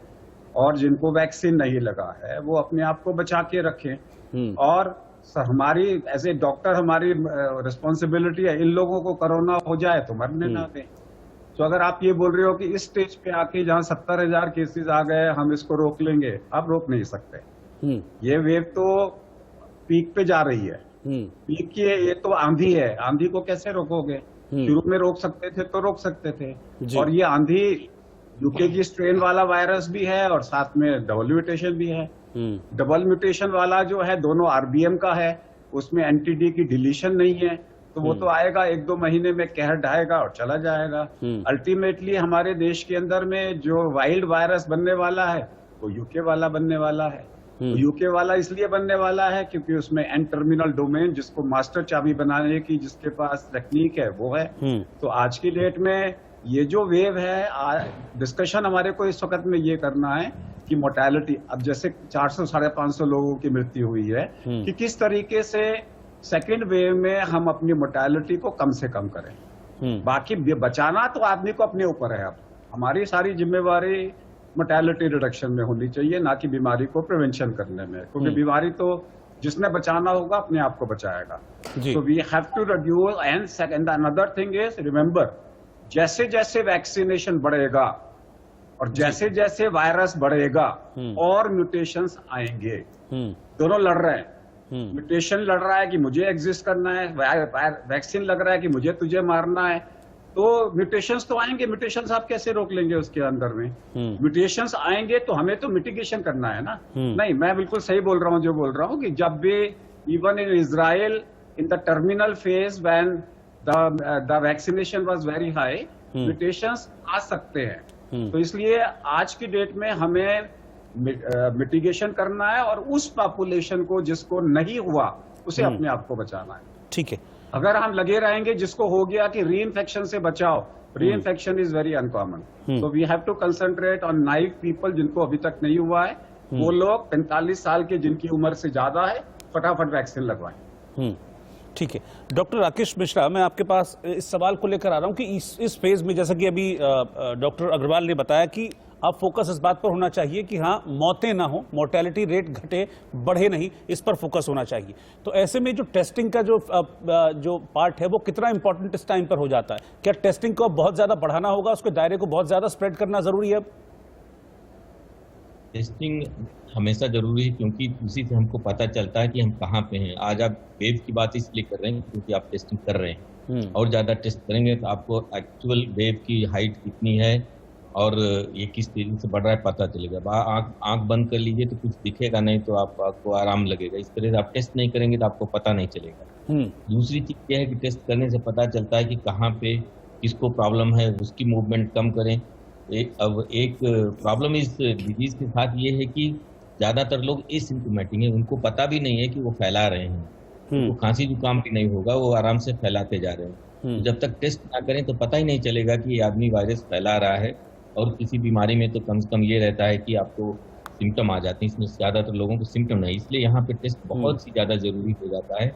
और जिनको वैक्सीन नहीं लगा है, वो अपने आप को बचा के रखें। और हमारी एज ए डॉक्टर हमारी रिस्पॉन्सिबिलिटी है, इन लोगों को कोरोना हो जाए तो मरने ना दें। तो अगर आप ये बोल रहे हो कि इस स्टेज पे आके जहाँ 70,000 केसेस आ गए हम इसको रोक लेंगे, आप रोक नहीं सकते। ये वेव तो पीक पे जा रही है। पीक की ये तो आंधी है, आंधी को कैसे रोकोगे? शुरू में रोक सकते थे तो रोक सकते थे, और ये आंधी यूके की स्ट्रेन वाला वायरस भी है और साथ में डबल म्यूटेशन भी है। डबल म्यूटेशन वाला जो है दोनों RBM का है, उसमें एंटी-डी की डिलीशन नहीं है, तो वो तो आएगा 1-2 महीने में, कहर ढाएगा और चला जाएगा। अल्टीमेटली हमारे देश के अंदर में जो वाइल्ड वायरस बनने वाला है वो यूके वाला बनने वाला है। तो यूके वाला इसलिए बनने वाला है क्योंकि उसमें एन टर्मिनल डोमेन, जिसको मास्टर चाबी बनाने की जिसके पास टेक्निक है, वो है। तो आज की डेट में ये जो वेव है, डिस्कशन हमारे को इस वक्त में ये करना है कि मोर्टेलिटी, अब जैसे 400-550 लोगों की मृत्यु हुई है, कि किस तरीके से सेकेंड वेव में हम अपनी मोर्टेलिटी को कम से कम करें। बाकी बचाना तो आदमी को अपने ऊपर है। अब हमारी सारी जिम्मेवारी मोर्टेलिटी रिडक्शन में होनी चाहिए, ना कि बीमारी को प्रिवेंशन करने में, क्योंकि बीमारी तो जिसने बचाना होगा अपने आप को बचाएगा। So we have to reduce. And second, another thing is, remember, जैसे जैसे वैक्सीनेशन बढ़ेगा और जैसे जैसे वायरस बढ़ेगा और म्यूटेशंस आएंगे। दोनों लड़ रहे हैं, म्यूटेशन लड़ रहा है कि मुझे एग्जिस्ट करना है, वैक्सीन लग रहा है कि मुझे तुझे मारना है। तो म्यूटेशंस तो आएंगे, म्यूटेशंस आप कैसे रोक लेंगे उसके अंदर में? म्यूटेशंस आएंगे तो हमें तो मिटिगेशन करना है ना। नहीं, मैं बिल्कुल सही बोल रहा हूँ जो बोल रहा हूँ कि जब भी even in Israel in the terminal phase when the vaccination was very high, mutations आ सकते हैं। तो इसलिए आज की डेट में हमें मिटिगेशन करना है और उस पॉपुलेशन को जिसको नहीं हुआ उसे अपने आप को बचाना है। ठीक है। अगर हम लगे रहेंगे जिसको हो गया कि री इन्फेक्शन से बचाओ, re infection is very uncommon, so we have to concentrate on naive people जिनको अभी तक नहीं हुआ है। वो लोग 45 साल के जिनकी उम्र से ज्यादा है, फटाफट वैक्सीन लगवाएं। ठीक है। डॉक्टर राकेश मिश्रा, मैं आपके पास इस सवाल को लेकर आ रहा हूं कि इस फेज में, जैसा कि अभी डॉक्टर अग्रवाल ने बताया कि अब फोकस इस बात पर होना चाहिए कि हाँ, मौतें ना हो, मोर्टेलिटी रेट घटे, बढ़े नहीं, इस पर फोकस होना चाहिए। तो ऐसे में जो टेस्टिंग का जो पार्ट है वो कितना इंपॉर्टेंट इस टाइम पर हो जाता है? क्या टेस्टिंग को बहुत ज्यादा बढ़ाना होगा, उसके दायरे को बहुत ज्यादा स्प्रेड करना जरूरी है? टेस्टिंग हमेशा जरूरी है, क्योंकि उसी से हमको पता चलता है कि हम कहाँ पे हैं। आज आप वेव की बात इसलिए कर रहे हैं क्योंकि आप टेस्टिंग कर रहे हैं, और ज्यादा टेस्ट करेंगे तो आपको एक्चुअल वेव की हाइट कितनी है और ये किस तेजी से बढ़ रहा है पता चलेगा। आंख बंद कर लीजिए तो कुछ दिखेगा नहीं, तो आपको आराम लगेगा। इस तरह से आप टेस्ट नहीं करेंगे तो आपको पता नहीं चलेगा। दूसरी चीज यह है कि टेस्ट करने से पता चलता है कि कहाँ पे किसको प्रॉब्लम है, उसकी मूवमेंट कम करें। अब एक प्रॉब्लम इस डिजीज के साथ ये है कि ज्यादातर लोग एसिम्प्टोमेटिक हैं, उनको पता भी नहीं है कि वो फैला रहे हैं। वो खांसी जुकाम भी नहीं होगा, वो आराम से फैलाते जा रहे हैं। जब तक टेस्ट ना करें तो पता ही नहीं चलेगा कि ये आदमी वायरस फैला रहा है। और किसी बीमारी में तो कम से कम ये रहता है कि आपको सिम्टम आ जाते हैं, इसमें ज्यादातर लोगों को सिम्टम नहीं। इसलिए यहाँ पे टेस्ट बहुत सी ज्यादा जरूरी हो जाता है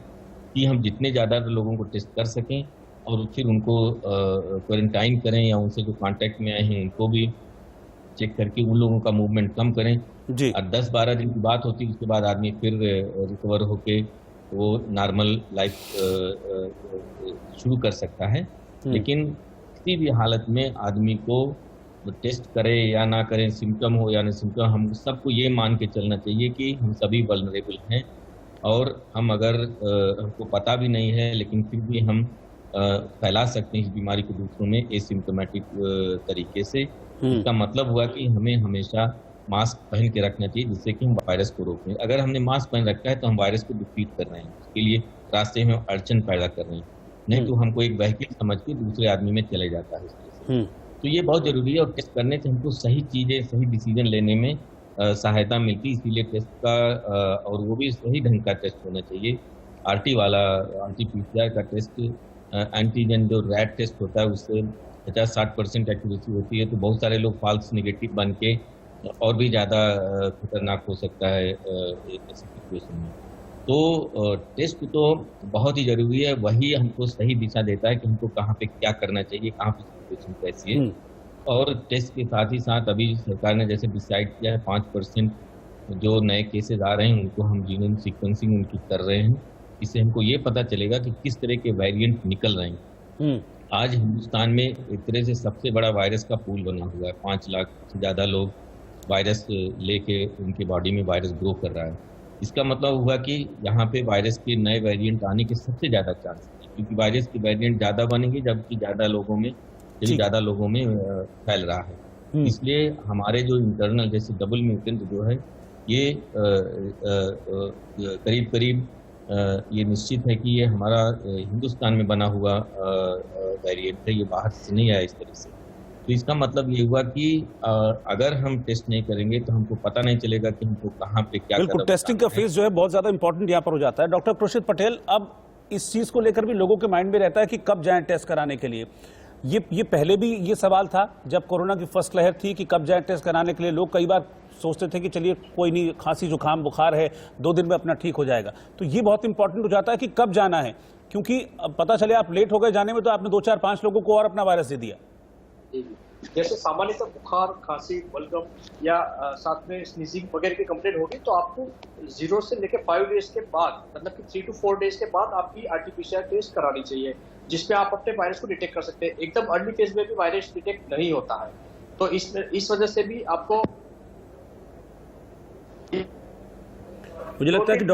कि हम जितने ज्यादा लोगों को टेस्ट कर सकें और फिर उनको क्वारंटाइन करें, या उनसे जो कांटेक्ट में आए हैं उनको भी चेक करके उन लोगों का मूवमेंट कम करें जी। और 10-12 दिन की बात होती है, उसके बाद आदमी फिर रिकवर होके वो नॉर्मल लाइफ शुरू कर सकता है। लेकिन किसी भी हालत में आदमी को टेस्ट करे या ना करें, सिम्टम हो या ना सिम्टम, हम सबको ये मान के चलना चाहिए कि हम सभी वल्नरेबल हैं। और हम अगर हमको पता भी नहीं है लेकिन फिर भी हम फैला सकते हैं इस बीमारी को दूसरों में एसिम्प्टोमेटिक तरीके से। इसका मतलब हुआ कि हमें हमेशा मास्क पहन के रखना चाहिए, जिससे कि हम वायरस को रोकें। अगर हमने मास्क पहन रखा है तो हम वायरस को डिफीट कर रहे हैं, उसके लिए रास्ते में अड़चन पैदा कर रहे हैं। नहीं तो हमको एक व्हीकल समझ के दूसरे आदमी में चले जाता है। तो ये बहुत जरूरी है, और टेस्ट करने से हमको सही चीजें, सही डिसीजन लेने में सहायता मिलती है। इसीलिए टेस्ट का और वो भी सही ढंग का टेस्ट होना चाहिए। RT-PCR का टेस्ट, एंटीजन जो रैट टेस्ट होता है उससे 50-60% एक्यूरेसी होती है। तो बहुत सारे लोग फॉल्स नेगेटिव बन के और भी ज़्यादा खतरनाक हो सकता है ऐसी सिचुएशन में। तो टेस्ट तो बहुत ही जरूरी है, वही हमको सही दिशा देता है कि हमको कहाँ पे क्या करना चाहिए, कहाँ पे सिचुएशन कैसी है। और टेस्ट के साथ ही साथ अभी सरकार ने जैसे डिसाइड किया है 5% जो नए केसेस आ रहे हैं उनको हम जीनोम सीक्वेंसिंग उनकी कर रहे हैं। इससे हमको ये पता चलेगा कि किस तरह के वेरिएंट निकल रहे हैं। आज हिंदुस्तान में एक तरह से सबसे बड़ा वायरस का पूल बना हुआ है। 5 लाख से ज़्यादा लोग वायरस लेके उनके बॉडी में वायरस ग्रो कर रहा है। इसका मतलब हुआ कि यहाँ पे वायरस के नए वेरिएंट आने के सबसे ज़्यादा चांस है, क्योंकि वायरस के वेरिएंट ज़्यादा बनेंगे जबकि ज़्यादा लोगों में फैल रहा है। इसलिए हमारे जो इंटरनल जैसे डबल म्यूटेंट जो है ये करीब ये निश्चित है कि ये हमारा हिंदुस्तान में बना हुआ वेरिएंट है, ये बाहर से नहीं आया इस तरह से। तो इसका मतलब ये हुआ कि अगर हम टेस्ट नहीं करेंगे तो हमको पता नहीं चलेगा कि हमको कहाँ पे क्या। बिल्कुल, टेस्टिंग का फेज जो है बहुत ज्यादा इंपॉर्टेंट यहाँ पर हो जाता है। डॉक्टर क्रोशित पटेल, अब इस चीज को लेकर भी लोगों के माइंड में रहता है कि कब जाएं टेस्ट कराने के लिए। ये पहले भी ये सवाल था जब कोरोना की फर्स्ट लहर थी कि कब जाएं टेस्ट कराने के लिए। लोग कई बार सोचते थे कि चलिए कोई नहीं, खांसी जुकाम बुखार है, 2 दिन में अपना ठीक हो जाएगा। तो ये बहुत इंपॉर्टेंट हो जाता है कि कब जाना है, क्योंकि अब पता चले आप लेट हो गए जाने में तो आपने 2-4-5 लोगों को और अपना वायरस दे दिया। जैसे सामान्यतः बुखार, खांसी, बलगम या साथ में स्नीजिंग वगैरह की कंप्लेंट होगी तो आपको 0 से लेकर 5 डेज के बाद, मतलब कि 3 to 4 डेज के बाद आपकी RT-PCR टेस्ट करानी चाहिए, जिसमें आप अपने वायरस को डिटेक्ट कर सकते हैं। एकदम अर्ली फेज में भी वायरस डिटेक्ट नहीं होता है। तो इस वजह से भी आपको मुझे लगता है कि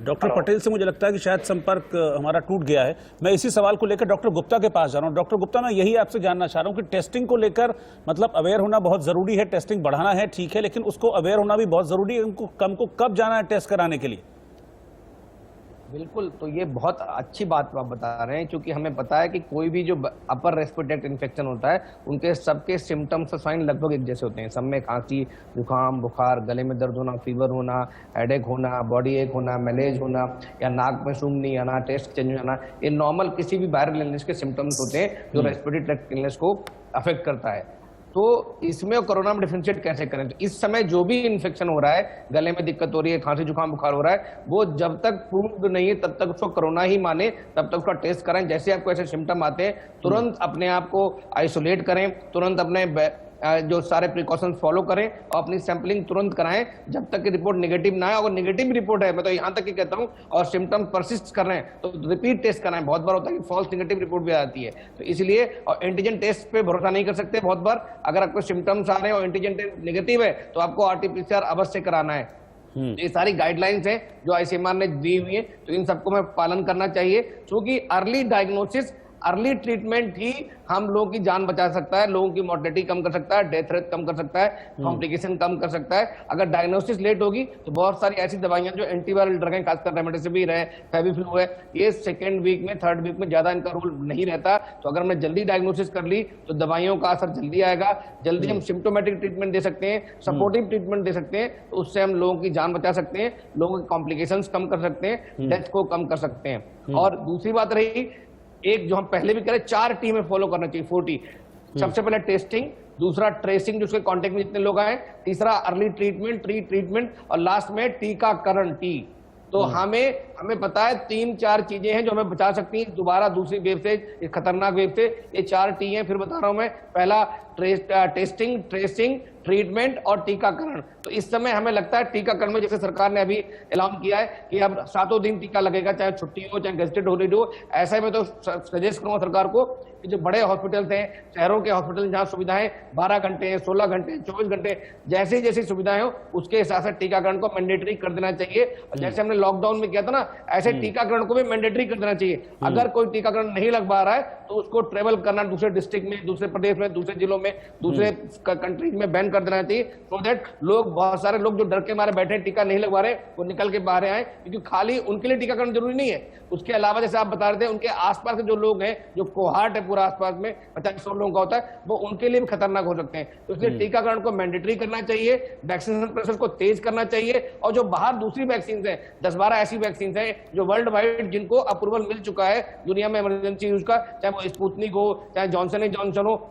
डॉक्टर पटेल से मुझे लगता है कि शायद संपर्क हमारा टूट गया है। मैं इसी सवाल को लेकर डॉक्टर गुप्ता के पास जा रहा हूँ। डॉक्टर गुप्ता, मैं यही आपसे जानना चाह रहा हूँ कि टेस्टिंग को लेकर मतलब अवेयर होना बहुत जरूरी है, टेस्टिंग बढ़ाना है ठीक है, लेकिन उसको अवेयर होना भी बहुत जरूरी है। हमको कब जाना है टेस्ट कराने के लिए? बिल्कुल, तो ये बहुत अच्छी बात आप बता रहे हैं, क्योंकि हमें पता है कि कोई भी जो अपर रेस्पिरेटरी इन्फेक्शन होता है उनके सबके सिम्टम्स और साइन लगभग एक जैसे होते हैं। सब में खांसी, जुकाम, बुखार, गले में दर्द होना, फीवर होना, हेडेक होना, बॉडी एक होना, मैलेज होना या नाक में सूंघनी आना, टेस्ट चेंज होना, ये नॉर्मल किसी भी वायरल इलनेस के सिम्टम्स होते हैं जो रेस्पिरेटरी ट्रैक्ट इलनेस को अफेक्ट करता है। तो इसमें कोरोना में डिफरेंशिएट कैसे करें? तो इस समय जो भी इन्फेक्शन हो रहा है, गले में दिक्कत हो रही है, खांसी जुकाम बुखार हो रहा है, वो जब तक प्रूव्ड नहीं है तब तक उसको कोरोना ही माने, तब तक उसका टेस्ट कराएं। जैसे आपको ऐसे सिम्टम आते हैं तुरंत अपने आप को आइसोलेट करें, तुरंत अपने जो सारे प्रिकॉशंस फॉलो करें और अपनी सैंपलिंग तुरंत कराएं जब तक कि रिपोर्ट नेगेटिव ना आए। अगर नेगेटिव रिपोर्ट है, मैं तो यहाँ तक ही कहता हूँ, और सिम्टम्स परसिस्ट कर रहे हैं तो रिपीट टेस्ट कराएं। बहुत बार होता है कि फॉल्स नेगेटिव रिपोर्ट भी आती है, तो इसलिए और एंटीजन टेस्ट पे भरोसा नहीं कर सकते। बहुत बार अगर आपको सिम्टम्स आ रहे हैं और एंटीजन टेस्ट नेगेटिव है तो आपको आरटीपीसीआर अवश्य कराना है। ये सारी गाइडलाइंस हैं जो आईसीएमआर ने दी हुई है, तो इन सबको में पालन करना चाहिए, क्योंकि अर्ली डायग्नोसिस, अर्ली ट्रीटमेंट ही हम लोगों की जान बचा सकता है, लोगों की मोर्टेलिटी कम कर सकता है, डेथ रेट कम कर सकता है, कॉम्प्लिकेशन कम कर सकता है। अगर डायग्नोसिस लेट होगी तो बहुत सारी ऐसी दवाइयां जो एंटीवायरल ड्रग हैं, खासकर रेमडेसिविर है, फेविफ्लू है, ये सेकेंड वीक में, थर्ड वीक में ज्यादा इनका रोल नहीं रहता। तो अगर हमने जल्दी डायग्नोसिस कर ली तो दवाइयों का असर जल्दी आएगा, जल्दी हम सिम्टोमेटिक ट्रीटमेंट दे सकते हैं, सपोर्टिव ट्रीटमेंट दे सकते हैं, तो उससे हम लोगों की जान बचा सकते हैं, लोगों के कॉम्प्लिकेशंस कम कर सकते हैं, डेथ को कम कर सकते हैं। और दूसरी बात रही, एक जो हम पहले भी करें, 4 टी में फॉलो करना चाहिए, 4 टी। सबसे पहले टेस्टिंग, दूसरा ट्रेसिंग, जो उसके कांटेक्ट में जितने लोग आए, तीसरा अर्ली ट्रीटमेंट, ट्रीटमेंट, और लास्ट में टीकाकरण, टी। तो हमें पता है 3-4 चीजें हैं जो हमें बचा सकती हैं दोबारा दूसरी वेव से, इस खतरनाक वेव से। ये 4 टी हैं, फिर बता रहा हूं मैं। पहला टेस्टिंग, ट्रेसिंग, ट्रीटमेंट और टीकाकरण। तो इस समय हमें लगता है टीकाकरण में, जैसे सरकार ने अभी ऐलान किया है कि अब 7 दिन टीका लगेगा, चाहे छुट्टी हो चाहे गेस्टेड हॉलीडे हो। ऐसे में तो सजेस्ट करूंगा सरकार को कि जो बड़े हॉस्पिटल्स हैं, शहरों के हॉस्पिटल जहां सुविधाएं 12 घंटे, 16 घंटे, 24 घंटे, जैसी जैसी सुविधाएं हो उसके हिसाब से टीकाकरण को मैंडेटरी कर देना चाहिए। और जैसे हमने लॉकडाउन में किया था ना, ऐसे टीकाकरण को भी मैंडेटरी कर देना चाहिए। अगर कोई टीकाकरण नहीं लग पा रहा है तो उसको ट्रेवल करना दूसरे डिस्ट्रिक्ट में, दूसरे प्रदेश में, दूसरे जिलों में, दूसरे कंट्रीज में बैन कर देना चाहिए, सो दैट लोग, बहुत सारे लोग जो डर के मारे बैठे टीका नहीं लगवा रहे, वो निकल के बाहर आए। क्योंकि खाली उनके लिए टीकाकरण जरूरी नहीं है, उसके अलावा जैसे आप बता रहे थे, उनके आसपास के जो लोग हैं, जो कोहार्ट है पूरा आसपास में 50-100 लोगों का होता है, वो उनके लिए भी खतरनाक हो सकते हैं। तो इसलिए टीकाकरण को मैंडेटरी करना चाहिए, वैक्सीनेशन प्रोसेस को तेज करना चाहिए। और जो बाहर दूसरी वैक्सीन है, 10-12 ऐसी वैक्सीन है जो वर्ल्ड वाइड जिनको अप्रूवल मिल चुका है दुनिया में इमरजेंसी यूज का, चाहे वो स्पुतनिक हो, चाहे जॉनसन एंड जॉनसन हो,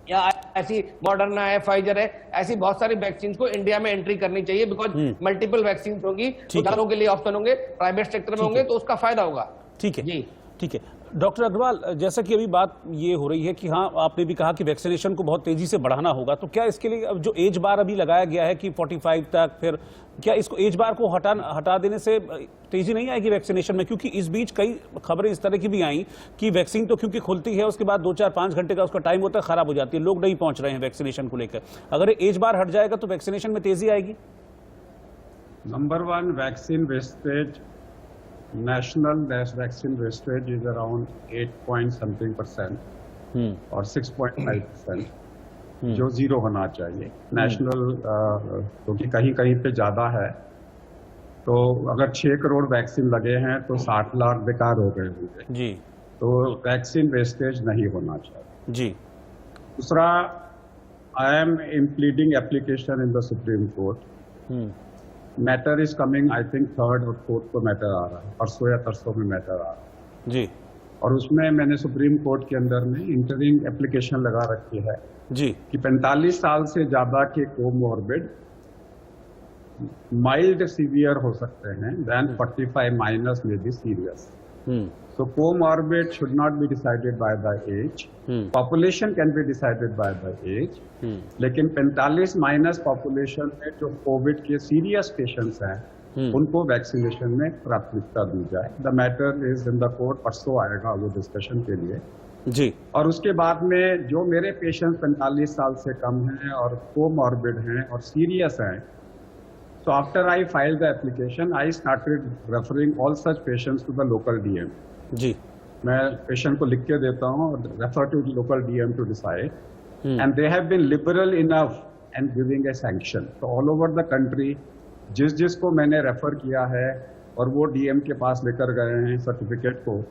या ऐसी मॉडर्ना है, फाइजर है, ऐसी बहुत सारी वैक्सीन को इंडिया में एंट्री करनी चाहिए। बिकॉज मल्टीपल वैक्सीन होगी, लोगों के लिए ऑप्शन होंगे, प्राइवेट सेक्टर में होंगे, तो उसका फायदा होगा। ठीक है जी, ठीक है। डॉक्टर अग्रवाल, जैसा कि अभी बात ये हो रही है कि हाँ, आपने भी कहा कि वैक्सीनेशन को बहुत तेजी से बढ़ाना होगा, तो क्या इसके लिए अब जो एज बार अभी लगाया गया है कि 45 तक, फिर क्या इसको एज बार को हटा देने से तेजी नहीं आएगी वैक्सीनेशन में? क्योंकि इस बीच कई खबरें इस तरह की भी आई कि वैक्सीन तो क्योंकि खुलती है उसके बाद 2-4-5 घंटे का उसका टाइम होता है, खराब हो जाती है, लोग नहीं पहुंच रहे हैं वैक्सीनेशन को लेकर। अगर एज बार हट जाएगा तो वैक्सीनेशन में तेजी आएगी? Number 1, vaccine wastage, national vaccine wastage is around 8% और 6.5%, जो 0 होना चाहिए नेशनल, क्योंकि कहीं कहीं पे ज्यादा है। तो अगर 6 करोड़ वैक्सीन लगे हैं तो 60 लाख बेकार हो गए होंगे जी। तो वैक्सीन वेस्टेज नहीं होना चाहिए जी। दूसरा, I am pleading application in the supreme court. Matter is coming, I think 3rd और 4th को मैटर आ रहा है, परसों या तरसों में मैटर आ रहा है जी। और उसमें मैंने सुप्रीम कोर्ट के अंदर में इंटरिंग एप्लीकेशन लगा रखी है जी कि 45 साल से ज्यादा के कोमॉर्बिड माइल्ड सीवियर हो सकते हैं, देन 45 माइनस में be serious. So comorbid should not be decided by the age. Population can be decided by the age. लेकिन 45 माइनस पॉपुलेशन में जो कोविड के सीरियस पेशेंट्स हैं, उनको वैक्सीनेशन में प्राथमिकता दी जाए। The matter is in the court, परसों आएगा वो डिस्कशन के लिए। जी। और उसके बाद में जो मेरे पेशेंट 45 साल से कम हैं और कोमॉर्बिड हैं और सीरियस हैं, so after I filed the application, I started referring all such patients to the local DM. जी। मैं पेशेंट को लिख के देता हूँ और refer to local DM to decide, and they have been liberal enough and giving a sanction. तो all over the country जिसको मैंने रेफर किया है और वो डीएम के पास लेकर गए हैं सर्टिफिकेट को,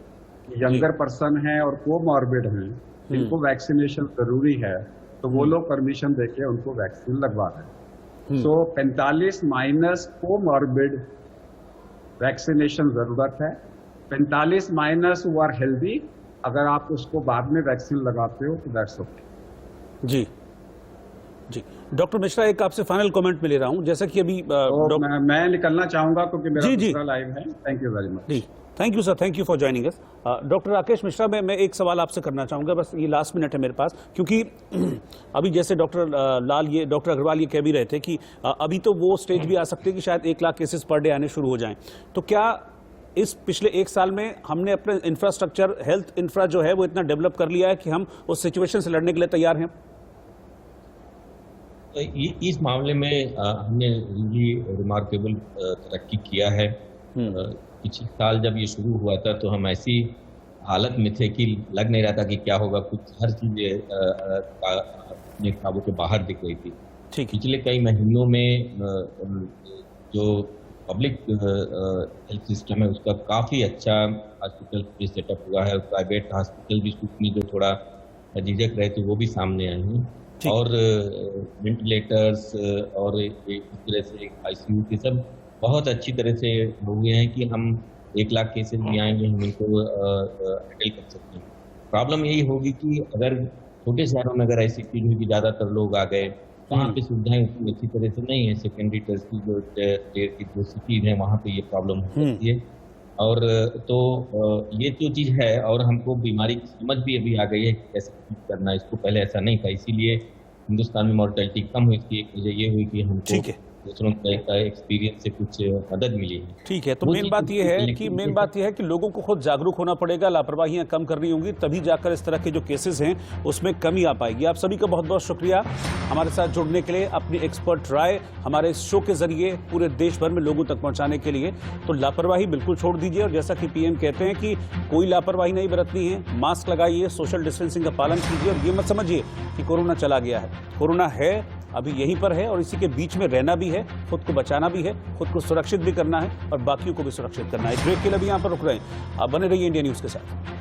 यंगर पर्सन है और कोमॉर्बिड हैं, इनको वैक्सीनेशन जरूरी है, तो वो लोग परमिशन देके उनको वैक्सीन लगवा रहे हैं। सो 45 माइनस कोमॉर्बिड वैक्सीनेशन जरूरत है, 45 माइनस वो आर हेल्दी, अगर आप उसको बाद में वैक्सीन लगाते हो तो दैट्स ओके। जी जी। डॉक्टर मिश्रा, एक आपसे फाइनल कमेंट में ले रहा हूं, जैसा कि अभी मैं निकलना चाहूंगा क्योंकि मेरा जी, दूसरा लाइव है। Thank you very much. जी, thank you sir, thank you for joining us. Doctor Rakesh Mishra, मैं एक सवाल आपसे करना चाहूंगा, बस ये लास्ट मिनट है मेरे पास, क्योंकि अभी जैसे डॉक्टर अग्रवाल ये कह भी रहे थे कि अभी तो वो स्टेज भी आ सकते हैं कि शायद 1 लाख केसेस पर डे आने शुरू हो जाएं, तो क्या इस पिछले 1 साल में हमने अपने इंफ्रास्ट्रक्चर, हेल्थ इंफ्रा जो है वो इतना डेवलप कर लिया है कि हम उस सिचुएशन से लड़ने के लिए तैयार हैं? इस मामले में हमने रियली रिमार्केबल तरक्की किया है। पिछले साल जब ये शुरू हुआ था तो हम ऐसी हालत में थे कि लग नहीं रहा था कि क्या होगा, कुछ हर चीज़ अपने काबू के बाहर दिख रही थी। पिछले कई महीनों में जो पब्लिक हेल्थ सिस्टम है उसका काफ़ी अच्छा हॉस्पिटल भी सेटअप हुआ है, प्राइवेट हॉस्पिटल भी में जो थोड़ा झिझक रहे थे वो भी सामने आए हैं, और वेंटिलेटर्स और इस तरह से आईसीयू के सब बहुत अच्छी तरह से हुए हैं कि हम 1 लाख केसेस भी आएंगे हम इनको हैंडल कर सकते हैं। प्रॉब्लम यही होगी कि अगर छोटे शहरों में अगर ऐसी चीज हुई कि ज़्यादातर लोग आ गए, वहाँ पे सुविधाएं उतनी अच्छी तरह से नहीं है, सेकेंडरी टर्सरी जो टियर की जो सिटीज है वहाँ पे ये प्रॉब्लम हो सकती है। और तो ये जो चीज़ है, और हमको बीमारी की समझ भी अभी आ गई है कि कैसे ठीक करना है इसको, पहले ऐसा नहीं था, इसीलिए हिंदुस्तान में मॉर्टेलिटी कम हुई थी। एक वजह ये हुई कि हमको दूसरों का एक्सपीरियंस से कुछ मदद मिली है। ठीक है, तो मेन बात ये है कि लोगों को खुद जागरूक होना पड़ेगा, लापरवाहियां कम करनी होंगी, तभी जाकर इस तरह के जो केसेस हैं उसमें कमी आ पाएगी। आप सभी का बहुत बहुत शुक्रिया हमारे साथ जुड़ने के लिए, अपनी एक्सपर्ट राय हमारे इस शो के जरिए पूरे देश भर में लोगों तक पहुंचाने के लिए। तो लापरवाही बिल्कुल छोड़ दीजिए, और जैसा कि पीएम कहते हैं कि कोई लापरवाही नहीं बरतनी है, मास्क लगाइए, सोशल डिस्टेंसिंग का पालन कीजिए, और ये मत समझिए कि कोरोना चला गया है। कोरोना है, अभी यहीं पर है, और इसी के बीच में रहना भी है, खुद को बचाना भी है, खुद को सुरक्षित भी करना है, और बाकियों को भी सुरक्षित करना है। ब्रेक के लिए भी यहाँ पर रुक रहे हैं। आप बने रहिए इंडिया न्यूज़ के साथ।